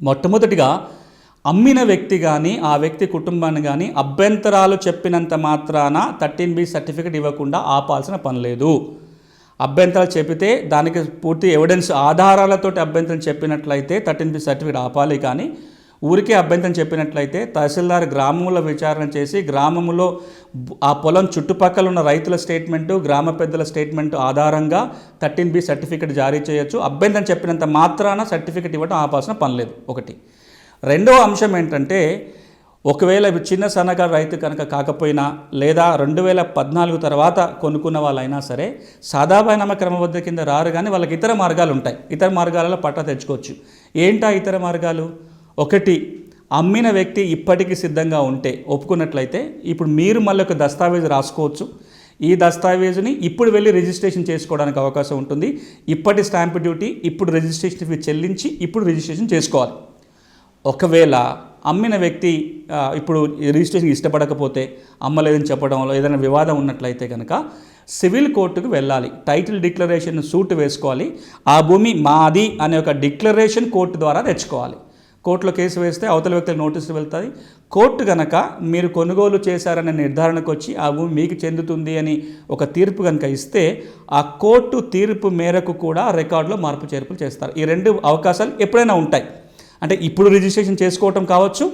మొట్టమొదటిగా అమ్మిన వ్యక్తి కానీ ఆ వ్యక్తి కుటుంబాన్ని కానీ అభ్యంతరాలు చెప్పినంత మాత్రాన 13B సర్టిఫికేట్ ఇవ్వకుండా ఆపాల్సిన పని లేదు. అభ్యంతరాలు చెప్పితే దానికి పూర్తి ఎవిడెన్స్ ఆధారాలతోటి అభ్యంతరం చెప్పినట్లయితే 13B సర్టిఫికేట్ ఆపాలి. కానీ ఊరికే అభ్యంతరం చెప్పినట్లయితే తహసీల్దార్ గ్రామంలో విచారణ చేసి గ్రామంలో ఆ పొలం చుట్టుపక్కల ఉన్న రైతుల స్టేట్మెంటు, గ్రామ పెద్దల స్టేట్మెంటు ఆధారంగా 13B సర్టిఫికేట్ జారీ చేయొచ్చు. అభ్యంతరం చెప్పినంత మాత్రాన సర్టిఫికేట్ ఇవ్వడం ఆపాల్సిన పని లేదు. ఒకటి. రెండవ అంశం ఏంటంటే, ఒకవేళ చిన్న సన్నకారు రైతు కనుక కాకపోయినా లేదా 2014 తర్వాత కొనుక్కున్న వాళ్ళైనా సరే సాదాబైనామా క్రమబద్ధ కింద రారు. కానీ వాళ్ళకి ఇతర మార్గాలు ఉంటాయి. ఇతర మార్గాలలో పట్టా తెచ్చుకోవచ్చు. ఏంటా ఇతర మార్గాలు? ఒకటి, అమ్మిన వ్యక్తి ఇప్పటికీ సిద్ధంగా ఉంటే ఒప్పుకున్నట్లయితే ఇప్పుడు మీరు మళ్ళీ ఒక దస్తావేజు రాసుకోవచ్చు. ఈ దస్తావేజుని ఇప్పుడు వెళ్ళి రిజిస్ట్రేషన్ చేసుకోవడానికి అవకాశం ఉంటుంది. ఇప్పటి స్టాంప్ డ్యూటీ, ఇప్పుడు రిజిస్ట్రేషన్ ఫీ చెల్లించి ఇప్పుడు రిజిస్ట్రేషన్ చేసుకోవాలి. ఒకవేళ అమ్మిన వ్యక్తి ఇప్పుడు రిజిస్ట్రేషన్ ఇష్టపడకపోతే, అమ్మలేదని చెప్పడంలో ఏదైనా వివాదం ఉన్నట్లయితే కనుక సివిల్ కోర్టుకు వెళ్ళాలి. టైటిల్ డిక్లరేషన్ సూట్ వేసుకోవాలి. ఆ భూమి మాది అనే ఒక డిక్లరేషన్ కోర్టు ద్వారా తెచ్చుకోవాలి. కోర్టులో కేసు వేస్తే అవతల వ్యక్తులకు నోటీసులు వెళ్తుంది. కోర్టు కనుక మీరు కొనుగోలు చేశారనే నిర్ధారణకు వచ్చి ఆ భూమి మీకు చెందుతుంది అని ఒక తీర్పు కనుక ఇస్తే ఆ కోర్టు తీర్పు మేరకు కూడా రికార్డులో మార్పు చేర్పులు చేస్తారు. ఈ రెండు అవకాశాలు ఎప్పుడైనా ఉంటాయి. అంటే ఇప్పుడు రిజిస్ట్రేషన్ చేసుకోవటం కావచ్చు,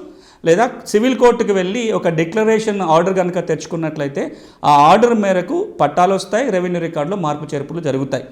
లేదా సివిల్ కోర్టుకు వెళ్ళి ఒక డిక్లరేషన్ ఆర్డర్ కనుక తెచ్చుకున్నట్లయితే ఆ ఆర్డర్ మేరకు పట్టాలు వస్తాయి, రెవెన్యూ రికార్డులో మార్పు చేర్పులు జరుగుతాయి.